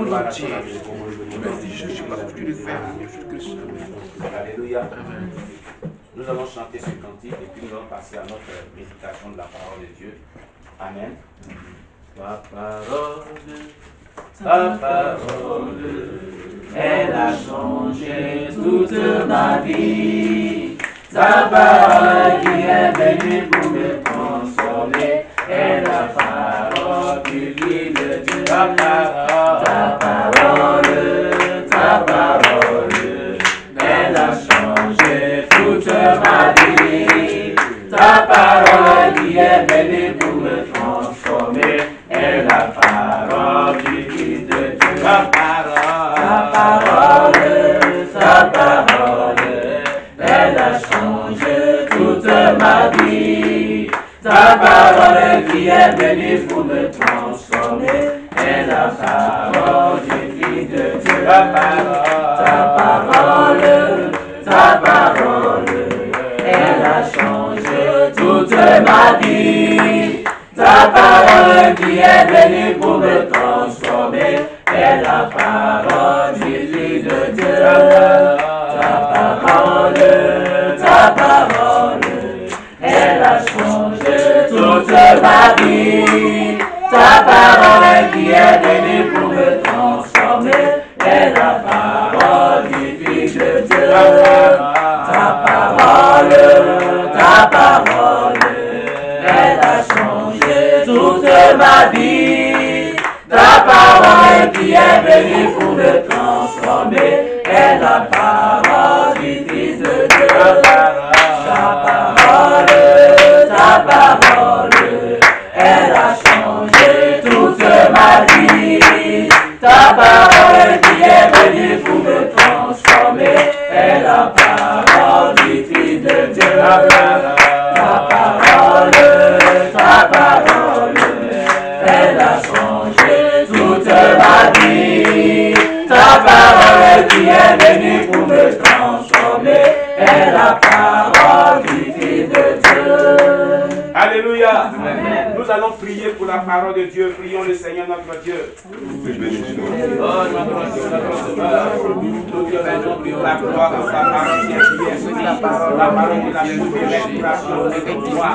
monde entier. Merci Jésus parce que tu le fais. Alléluia. Nous allons chanter ce cantique et puis nous allons passer à notre méditation de la parole de Dieu. Amen. Ta parole, elle a changé toute ma vie. Ta parole qui est venue pour me transformer est la parole du lit de Dieu. Ta parole, elle a changé toute ma vie. Ta parole qui est venue pour me transformer est la parole du lit de Dieu. Ta parole, elle a changé toute ma vie. Ta parole qui est venue pour me transformer est la parole du Fils de Dieu. Ta parole, elle a changé toute ma vie. Ta parole qui est venue pour me transformer est la parole du Fils de Dieu. Ta parole, elle a changé toute ma vie. Ta parole qui est venue pour me transformer est la parole du Fils de Dieu. Ta parole, elle a changé toute ma vie. Ta parole qui est venue pour me transformer est la parole du Fils de Dieu. Ta parole, elle a changé toute ma vie. Ta parole qui est venue pour me transformer est la parole du Fils de Dieu. Ta parole, elle a changé toute ma vie. Ta parole qui est venue pour me transformer est la parole du Fils de Dieu. Alléluia. Amen. Nous allons prier pour la parole de Dieu. Prions le Seigneur notre Dieu. Oh notre Dieu, la gloire de sa parole qui est la parole de la restauration de toi.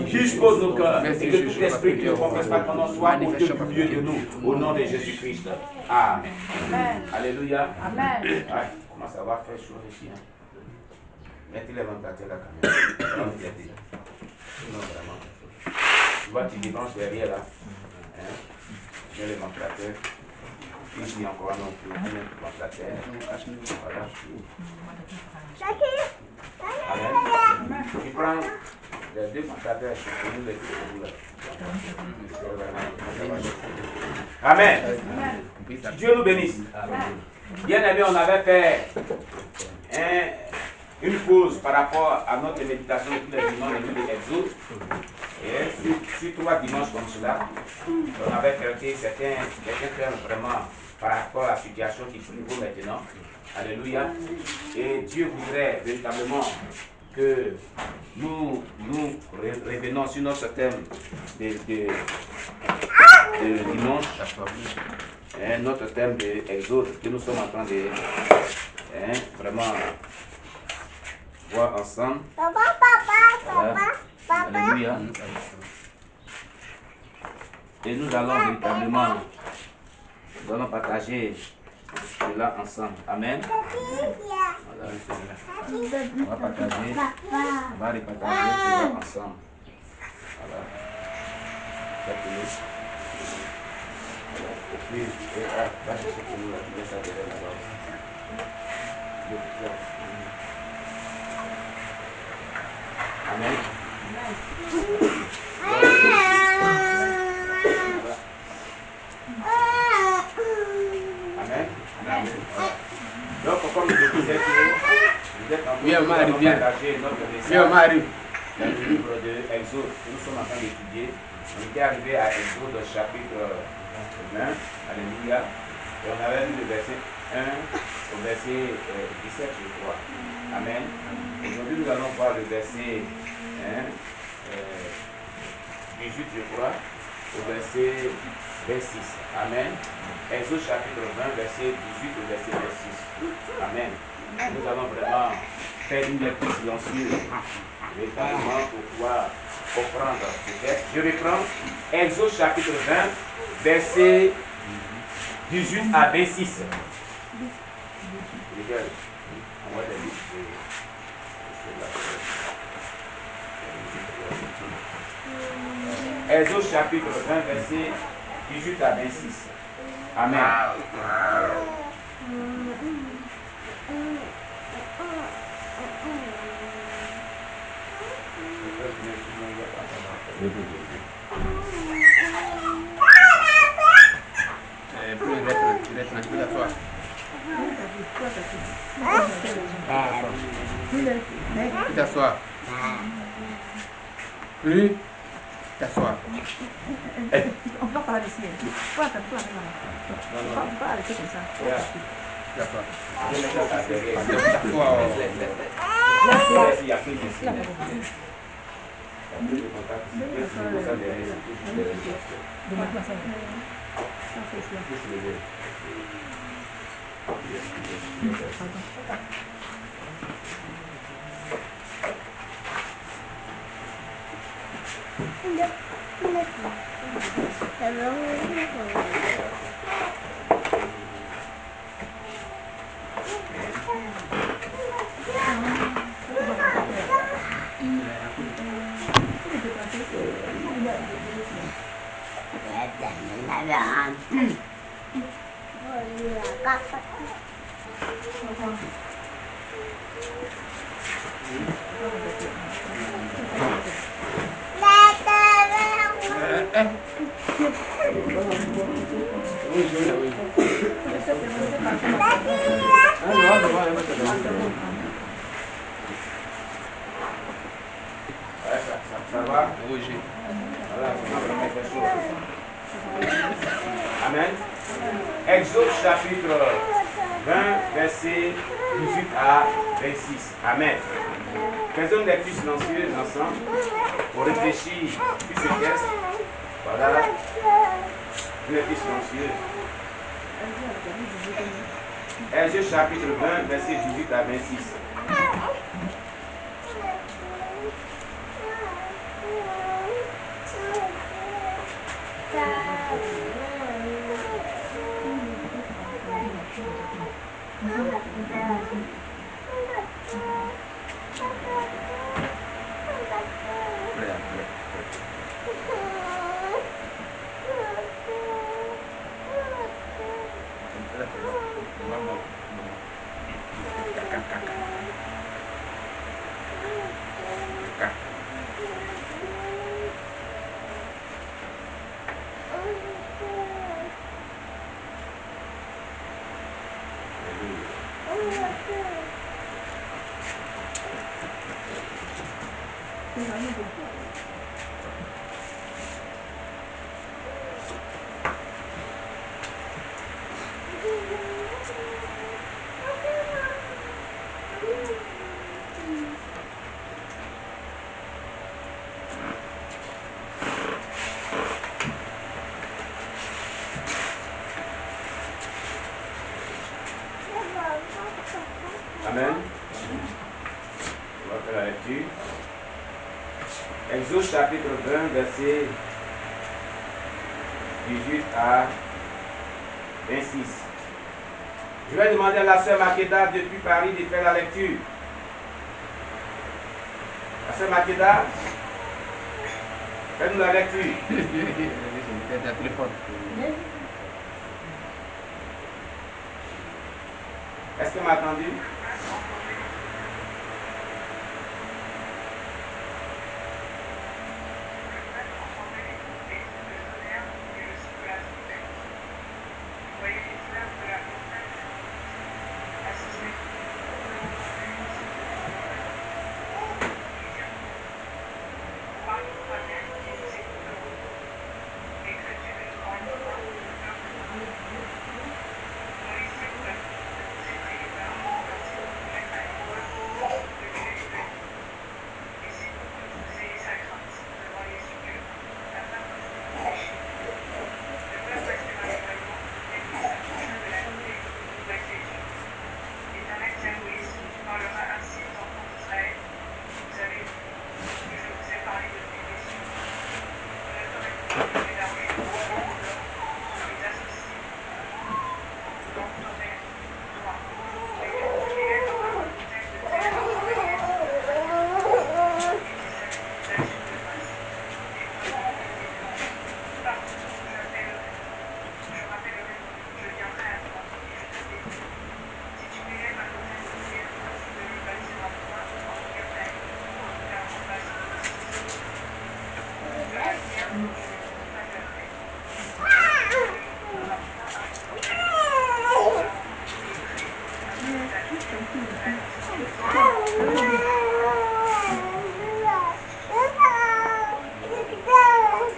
Dispose nos cœurs et que tout esprit qui ne confesse pas ton nom soit au milieu de nous, au nom de Jésus-Christ. Amen. Alléluia. Amen. Ouais, commence à avoir fait chaud ici. Hein. Mettez les ventilateurs là quand même. Non, vraiment. Tu vois, tu débranches derrière là. Hein? Mets les ventilateurs. Ici encore non plus. Mets les ventilateurs. Voilà. Amen. Tu prends les deux ventilateurs sur nous les deux. Amen. Dieu nous bénisse. Bien aimé, on avait fait une pause par rapport à notre méditation de tous les dimanches de l'Exode. Et sur 3 dimanches comme cela, on avait traité certains thèmes vraiment par rapport à la situation qui prévaut maintenant. Alléluia. Et Dieu voudrait véritablement que nous revenons sur notre thème de dimanche, notre thème de Exode que nous sommes en train de vraiment voir ensemble. Voilà. Alléluia. Et nous allons véritablement partager cela ensemble. Amen. Voilà. On va partager, on va repartager cela ensemble. Voilà. Oui, va chercher pour nous, laisse ça derrière là-bas. Amen. Amen. Donc, comme je disais, Vous êtes en train de partager notre message dans le livre de Exode que nous sommes en train d'étudier. On était arrivé à Exode chapitre 20, alléluia, et on avait vu le verset 1 au verset 17, je crois. Amen. Aujourd'hui, nous allons voir le verset 18, je crois, au verset 26. Amen. Exode chapitre 20, verset 18 au verset 26. Amen. Nous allons vraiment faire une lecture silencieuse, véritablement pour pouvoir comprendre ce texte. Je reprends Exode chapitre 20, verset 18 à 26. Exode chapitre 20, verset 18 à 26. Amen. T'asseoir. Plus. T'asseoir. On va parler ici. Toi, t'as pas on va arrêter comme ça. T'asseoir. Ça va? Oui, Voilà, amen. Exode chapitre 20, verset 18 à 26. Amen. Faisons une lecture silencieuse ensemble pour réfléchir sur ce texte. Voilà. Une lecture silencieuse. Exode chapitre 20, verset 18 à 26. Amen. On va faire la lecture. Exode chapitre 20, verset 18 à 26. Je vais demander à la sœur Makeda depuis Paris de faire la lecture. La sœur Makeda, faites-nous la lecture. Est-ce que m'a entendu?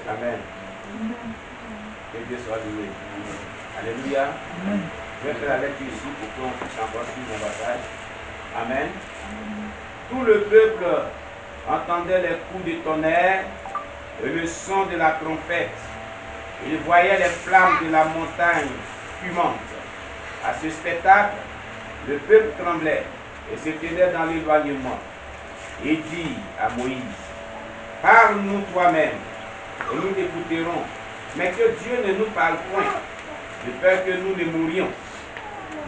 Amen. Que Dieu soit loué. Alléluia. Je vais faire la lecture ici pour qu'on puisse encore suivre mon passage. Amen. Tout le peuple entendait les coups de tonnerre et le son de la trompette. Il voyait les flammes de la montagne fumante. À ce spectacle, le peuple tremblait et se tenait dans l'éloignement. Et dit à Moïse, parle-nous toi-même et nous t'écouterons, mais que Dieu ne nous parle point, de peur que nous ne mourions.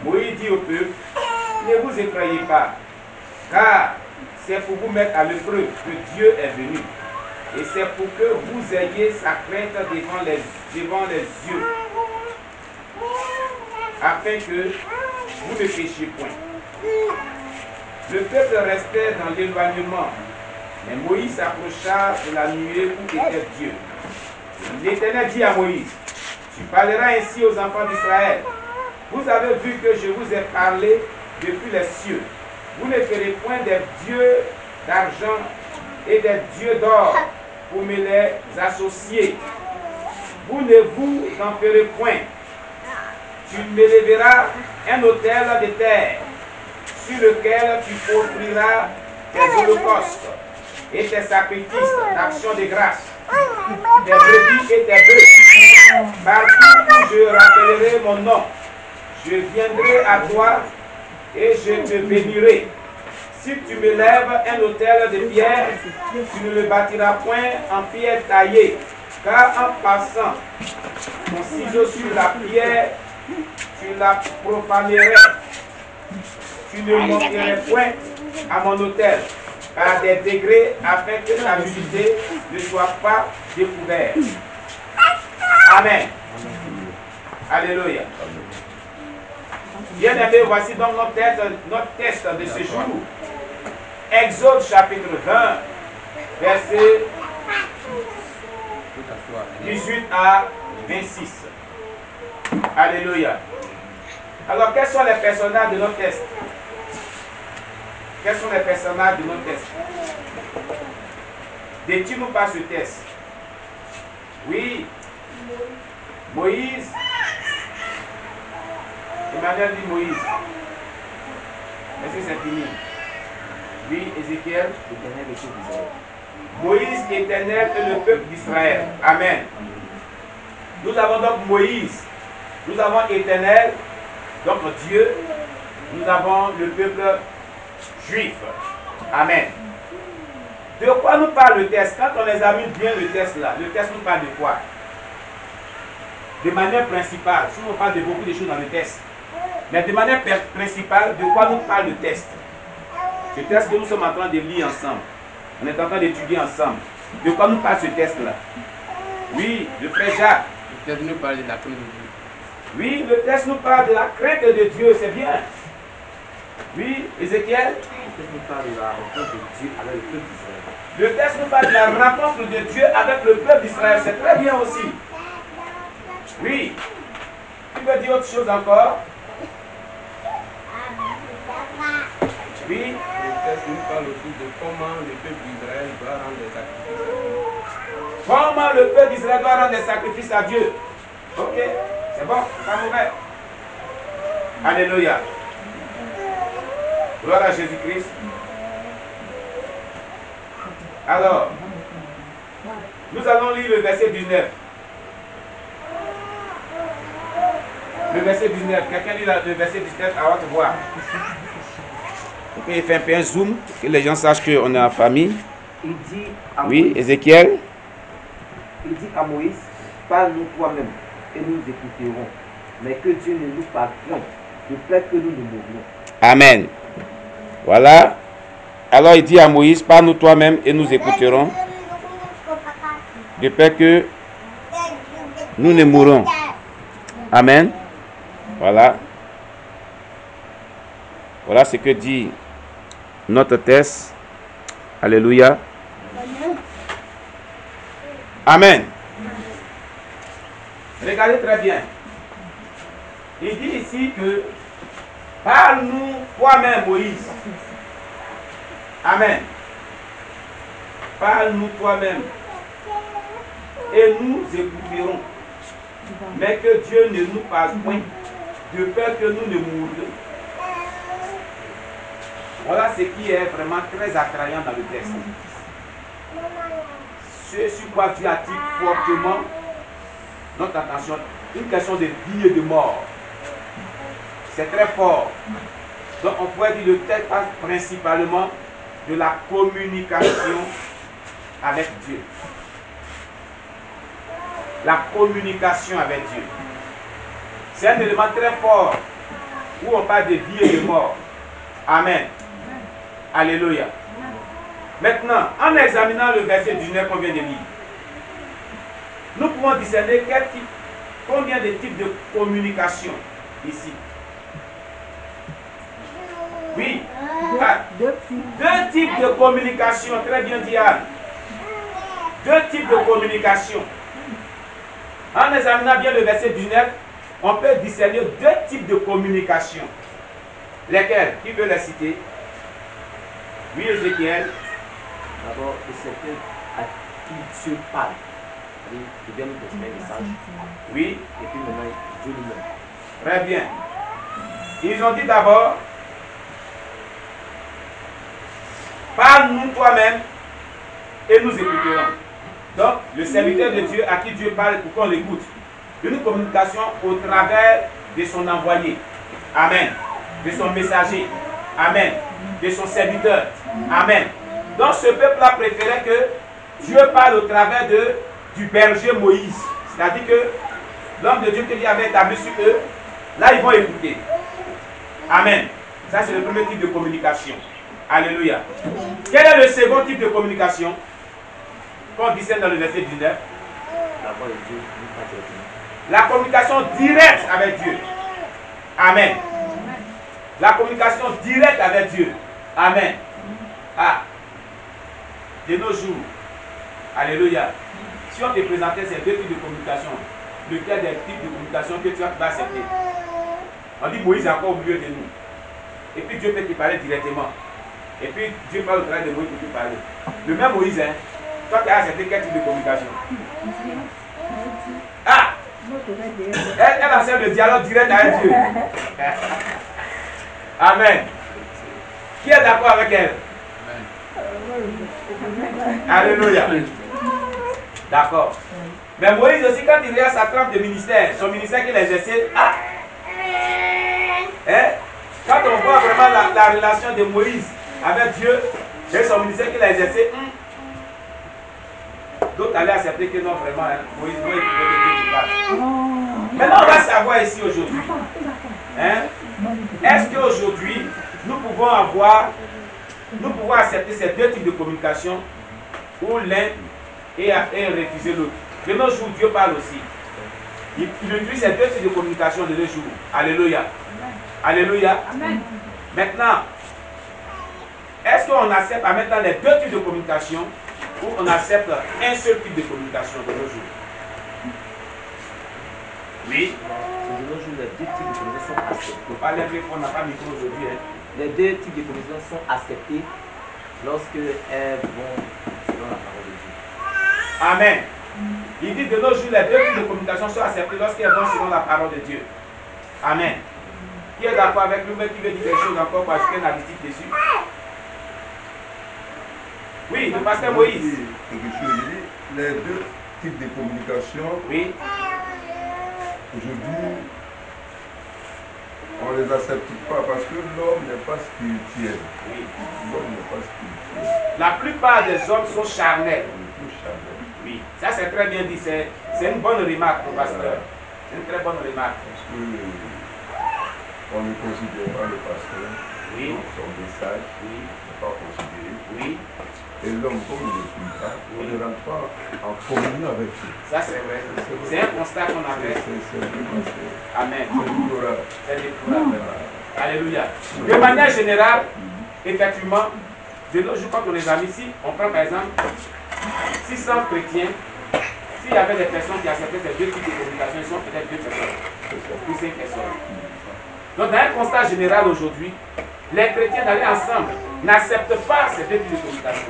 Moïse dit au peuple, ne vous effrayez pas, car c'est pour vous mettre à l'épreuve que Dieu est venu. Et c'est pour que vous ayez sa crainte devant les yeux, afin que vous ne péchiez point. Le peuple restait dans l'éloignement, mais Moïse s'approcha de la nuée où était Dieu. L'Éternel dit à Moïse, tu parleras ainsi aux enfants d'Israël. Vous avez vu que je vous ai parlé depuis les cieux. Vous ne ferez point des dieux d'argent et des dieux d'or pour me les associer. Vous ne vous en ferez point. Tu m'élèveras un autel de terre sur lequel tu offriras tes holocaustes et tes sacrifices d'action de grâce, tes brebis et tes bœufs. Partout où je rappellerai mon nom, je viendrai à toi et je te bénirai. Si tu me lèves un autel de pierre, tu ne le bâtiras point en pierre taillée, car en passant ton ciseau sur la pierre, tu la profanerais. Tu ne monterais point à mon autel par des degrés afin que ta nudité ne soit pas découverte. Amen. Alléluia. Bien-aimés, voici donc notre test de ce jour. Exode chapitre 20, versets 18 à 26. Alléluia. Alors, quels sont les personnages de notre test? Quels sont les personnages de notre test? Détruis-nous pas ce test. Oui. Moïse. Emmanuel dit Moïse. Est-ce que c'est fini? Oui, Ézéchiel. Moïse, Éternel et le peuple d'Israël. Amen. Nous avons donc Moïse. Nous avons Éternel, donc Dieu. Nous avons le peuple juif. Amen. De quoi nous parle le texte? Quand on examine bien le texte là, le texte nous parle de quoi? De manière principale, si on parle de beaucoup de choses dans le texte, mais de manière principale, de quoi nous parle le texte? Ce texte que nous sommes en train de lire ensemble, on est en train d'étudier ensemble. De quoi nous parle ce texte-là? Oui, le frère Jacques. Le texte nous parle de la crainte de Dieu. Oui, le texte nous parle de la crainte de Dieu, c'est bien. Oui, Ézéchiel. Le texte nous parle de la rencontre de Dieu avec le peuple d'Israël. Le texte nous parle de la rencontre de Dieu avec le peuple d'Israël, c'est très bien aussi. Oui. Tu veux dire autre chose encore? Oui. Le texte nous parle aussi de comment le peuple d'Israël doit rendre des sacrifices à Dieu. Comment le peuple d'Israël doit rendre des sacrifices à Dieu. Ok, c'est bon, c'est pas mauvais. Alléluia. Gloire à Jésus-Christ. Alors, nous allons lire le verset 19. Le verset 19. Quelqu'un lit le verset 19 à votre voix. Ok, il fait un peu un zoom, que les gens sachent qu'on est en famille. Il dit à Oui, Moïse, Ézéchiel. il dit à Moïse, parle-nous toi-même et nous écouterons, mais que Dieu ne nous parle point, de peur que nous ne mourions. Amen. Voilà. Alors il dit à Moïse, parle-nous toi-même et nous écouterons, de peur que nous ne mourons. Amen. Voilà. Voilà ce que dit notre texte. Alléluia. Amen. Regardez très bien. Il dit ici que Parle-nous toi-même, Moïse. Amen. Parle-nous toi-même. Et nous écouterons. Mais que Dieu ne nous parle point, de peur que nous ne mourions. Voilà ce qui est vraiment très attrayant dans le texte. Ce sur quoi Dieu attire fortement notre attention, une question de vie et de mort. C'est très fort. Donc on pourrait dire que le texte parle principalement de la communication avec Dieu. La communication avec Dieu. C'est un élément très fort où on parle de vie et de mort. Amen. Alléluia. Maintenant, en examinant le verset 19 qu'on vient de lire, nous pouvons discerner combien de types de communication ici. Oui. Deux types de communication. Très bien dit Anne. Deux types de communication. En examinant bien le verset 19, on peut discerner deux types de communication. Lesquels? Qui veut les citer? Oui, Ézéchiel. D'abord, c'est quelqu'un à qui Dieu parle. Il vient nous donner un message. Oui. Et puis maintenant, Dieu lui-même. Très bien. Ils ont dit d'abord, parle-nous toi-même et nous écouterons. Donc, le serviteur de Dieu à qui Dieu parle pour qu'on l'écoute. Une communication au travers de son envoyé. Amen. De son messager. Amen. De son serviteur. Amen. Donc, ce peuple a préféré que Dieu parle au travers du berger Moïse. C'est-à-dire que l'homme de Dieu que Dieu avait établi sur eux, là, ils vont écouter. Amen. Ça, c'est le premier type de communication. Alléluia. Quel est le second type de communication qu'on discerne dans le verset 19? La communication directe avec Dieu. Amen. La communication directe avec Dieu. Amen. Ah. De nos jours. Alléluia. Si on te présentait ces deux types de communication, lequel des types de communication que tu vas accepter? On dit Moïse est encore au milieu de nous. Et puis Dieu peut te parler directement. Et puis Dieu parle au travers de Moïse pour te parler. Le même Moïse, hein, toi tu as accepté quel type de communication? Ah! Elle accepte le dialogue direct avec Dieu. Amen. Qui est d'accord avec elle? Alléluia. D'accord. Mais Moïse aussi, quand il regarde sa trempe de ministère, son ministère qu'il exerçait, ah! Hein? Quand on voit vraiment la relation de Moïse avec Dieu et son ministère qu'il a exercé, d'autres allaient accepter que non, vraiment, hein, Moïse doit écouter de Dieu qui parle. Maintenant, on va savoir ici aujourd'hui. Hein? Est-ce qu'aujourd'hui, nous pouvons accepter ces deux types de communication où l'un est refusé l'autre? De nos jours, Dieu parle aussi. Il utilise ces deux types de communication de nos jours. Alléluia. Alléluia. Amen. Maintenant, est-ce qu'on accepte à maintenant les deux types de communication ou on accepte un seul type de communication de nos jours? Oui. De nos jours, les deux types de communication sont acceptés. Il ne faut pas les on n'a pas de micro aujourd'hui. Hein. Les deux types de communication sont acceptés lorsque elles vont selon la parole de Dieu. Amen. Il dit de nos jours, les deux types de communication sont acceptés lorsqu'elles vont selon la parole de Dieu. Amen. Qui est d'accord avec nous, mais qui veut dire quelque chose encore parce qu'il y a une artistique dessus? Oui, le pasteur Moïse. Les deux types de communication, oui. Aujourd'hui, on ne les accepte pas parce que l'homme n'est pas spirituel. Oui. L'homme n'est pas spirituel. La plupart des hommes sont charnels. Charnel. Oui, ça c'est très bien dit. C'est une bonne remarque, le pasteur. C'est une très bonne remarque. Parce que on ne considère pas le pasteur. Oui. Son message n'est pas considéré. Oui. Et l'homme, comme il ne prie pas, on ne rentre pas en communion avec lui. Ça c'est vrai. C'est un constat qu'on a fait. Amen. C'est déplorable. Alléluia. De manière générale, effectivement, de nos jours, quand on les a mis ici, on prend par exemple 600 chrétiens. S'il y avait des personnes qui acceptaient ces deux types de communication, ils sont peut-être 2 personnes. Ou 5 personnes. Donc, dans un constat général aujourd'hui, les chrétiens d'aller ensemble n'acceptent pas ces deux types de communication.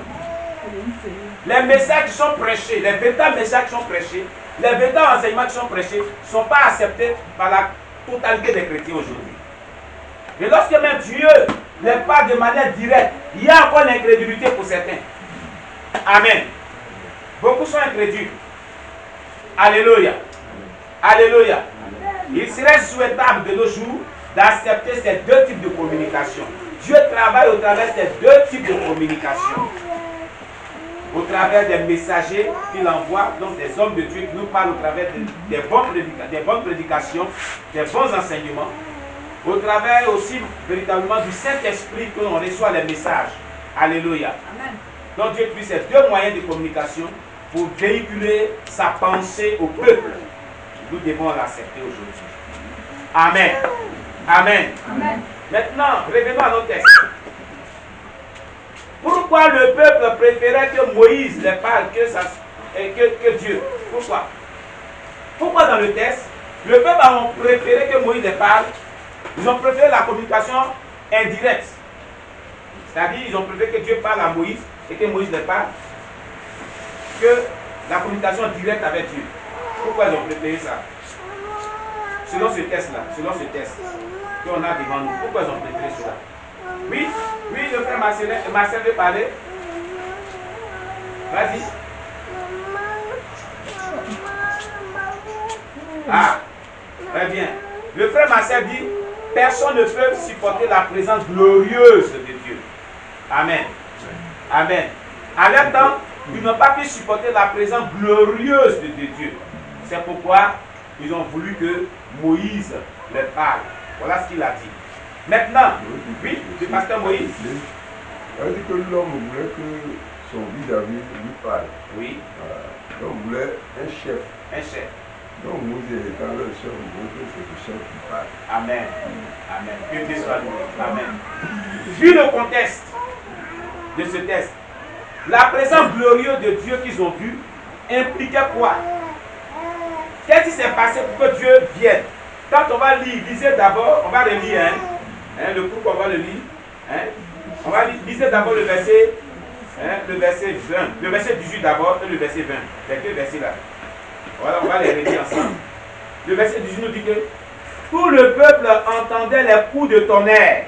Les messages qui sont prêchés, les véritables messages qui sont prêchés, les véritables enseignements qui sont prêchés ne sont pas acceptés par la totalité des chrétiens aujourd'hui. Et lorsque même Dieu les parle de manière directe, il y a encore l'incrédulité pour certains. Amen. Beaucoup sont incrédules. Alléluia. Alléluia. Il serait souhaitable de nos jours d'accepter ces deux types de communication. Dieu travaille au travers de ces deux types de communication. Au travers des messagers qu'il envoie, donc des hommes de Dieu qui nous parlent au travers des bonnes prédications, des bons enseignements. Au travers aussi véritablement du Saint-Esprit que l'on reçoit les messages. Alléluia. Amen. Donc Dieu utilise ces deux moyens de communication pour véhiculer sa pensée au peuple. Nous devons l'accepter aujourd'hui. Amen. Amen. Amen. Maintenant, revenons à nos textes. Pourquoi le peuple préférait que Moïse les parle que Dieu? Pourquoi? Pourquoi dans le texte, le peuple a préféré que Moïse les parle? Ils ont préféré la communication indirecte. C'est-à-dire, ils ont préféré que Dieu parle à Moïse et que Moïse les parle que la communication directe avec Dieu. Pourquoi ils ont préféré ça? Selon ce test-là, selon ce test qu'on a devant nous, pourquoi ils ont préféré cela? Oui, le frère Marcel veut parler. Vas-y. Ah, très bien. Le frère Marcel dit, personne ne peut supporter la présence glorieuse de Dieu. Amen. Amen. En même temps, ils n'ont pas pu supporter la présence glorieuse de Dieu. C'est pourquoi ils ont voulu que Moïse les parle. Voilà ce qu'il a dit. Maintenant, oui, le pasteur Moïse. Il a dit que l'homme voulait que son vis-à-vis lui parle. Oui. L'homme voulait un chef. Un chef. Donc Moïse étant le chef, il voulait que c'est le chef qui parle. Amen. Amen. Que Dieu soit loué. Amen. Vu le contexte de ce texte, la présence glorieuse de Dieu qu'ils ont vue impliquait quoi? Qu'est-ce qui s'est passé pour que Dieu vienne? Quand on va lire, lisez d'abord, on va le lire, le pourquoi on va le lire. On va lire d'abord le verset 20, le verset 18 d'abord et le verset 20. Les deux versets là. Voilà, on va les relire ensemble. Le verset 18 nous dit que tout le peuple entendait les coups de tonnerre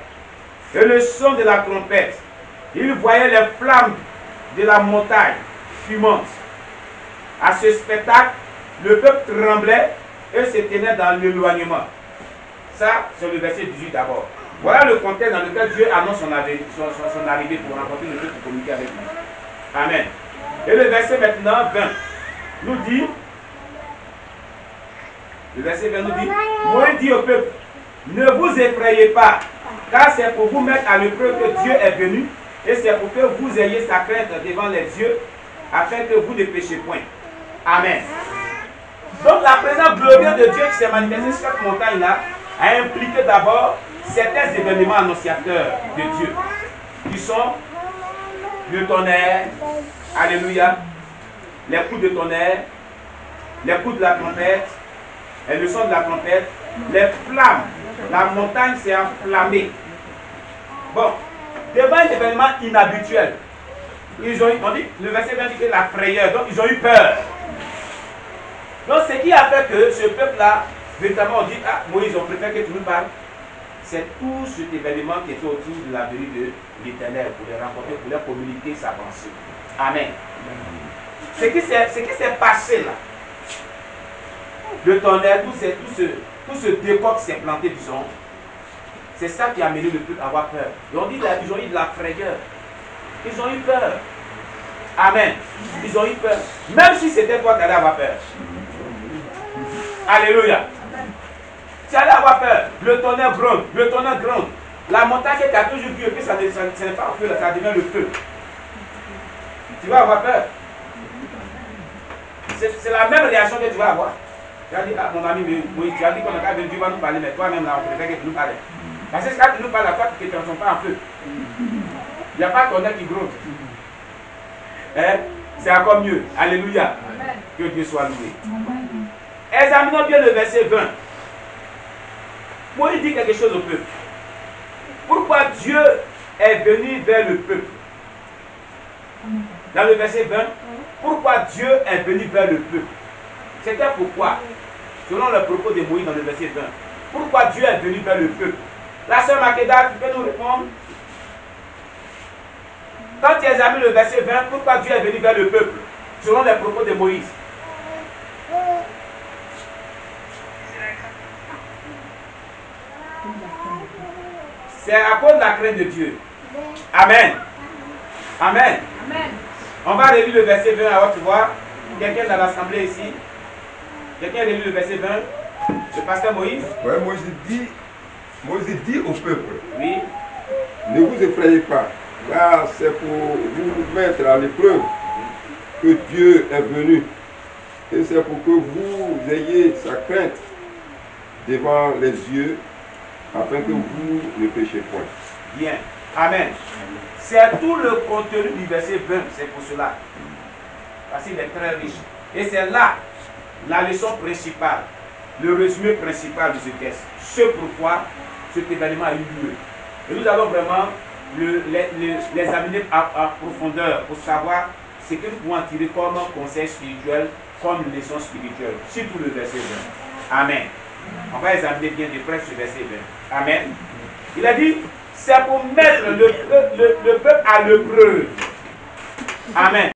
et le son de la trompette. Il voyait les flammes de la montagne fumante. À ce spectacle, le peuple tremblait et se tenait dans l'éloignement. Ça, c'est le verset 18 d'abord. Voilà le contexte dans lequel Dieu annonce son arrivée pour rencontrer le peuple pour communiquer avec lui. Amen. Et le verset maintenant 20 nous dit, le verset 20 nous dit, Moïse dit au peuple, ne vous effrayez pas, car c'est pour vous mettre à l'épreuve que Dieu est venu, et c'est pour que vous ayez sa crainte devant les dieux, afin que vous ne péchiez point. Amen. Donc la présence glorieuse de Dieu qui s'est manifestée sur cette montagne-là a impliqué d'abord certains événements annonciateurs de Dieu, qui sont le tonnerre, alléluia, les coups de tonnerre, les coups de la trompette, et le son de la trompette, les flammes, la montagne s'est enflammée. Bon, devant un événement inhabituel, on dit, le verset 20 dit que la frayeur, donc ils ont eu peur. Donc ce qui a fait que ce peuple-là, véritablement on dit, ah Moïse, on préfère que tu nous parles. C'est tout cet événement qui était autour de la venue de l'Éternel pour les rencontrer, pour leur communiquer sa pensée. Amen. Ce qui s'est passé là, le tonnerre, tout ce décor qui s'est planté, disons, c'est ça qui a amené le peuple à avoir peur. Ils ont eu de la frayeur. Ils ont eu peur. Amen. Ils ont eu peur. Même si c'était toi qui allais avoir peur. Alléluia. Tu allais avoir peur. Le tonnerre gronde. Le tonnerre gronde. La montagne qui a toujours vu que ça n'est pas un feu, ça devient le feu. Tu vas avoir peur. C'est la même réaction que tu vas avoir. Tu vas dire, ah mon ami, Moïse, tu as dit qu'on a vu Dieu va nous parler, mais toi-même là, on préfère que tu nous parles. Parce que quand tu nous parles, toi, tu ne te transformes pas en feu. Il n'y a pas de tonnerre qui gronde. C'est encore mieux. Alléluia. Amen. Que Dieu soit loué. Examinons bien le verset 20. Moïse dit quelque chose au peuple. Pourquoi Dieu est venu vers le peuple? Dans le verset 20, pourquoi Dieu est venu vers le peuple? C'était pourquoi, selon le propos de Moïse dans le verset 20. Pourquoi Dieu est venu vers le peuple? La sœur Makeda, tu peux nous répondre? Quand tu examines le verset 20, pourquoi Dieu est venu vers le peuple? Selon les propos de Moïse. C'est à cause de la crainte de Dieu. Amen. Amen. Amen. On va relire le verset 20 à haute voix. Quelqu'un dans l'assemblée ici? Quelqu'un a lu le verset 20? Le pasteur Moïse? Oui, Moïse dit au peuple, Oui. ne vous effrayez pas, car c'est pour vous mettre à l'épreuve que Dieu est venu. Et c'est pour que vous ayez sa crainte devant les yeux, afin que vous ne péchiez point. Bien. Amen. C'est tout le contenu du verset 20, c'est pour cela. Parce qu'il est très riche. Et c'est là la leçon principale, le résumé principal de ce texte. Ce pourquoi cet événement a eu lieu. Et nous allons vraiment l'examiner à profondeur pour savoir ce que nous pouvons en tirer comme conseil spirituel, comme leçon spirituelle, surtout le verset 20. Amen. On va examiner bien de près ce verset 20. Amen. Il a dit, c'est pour mettre le peuple à l'épreuve. Amen.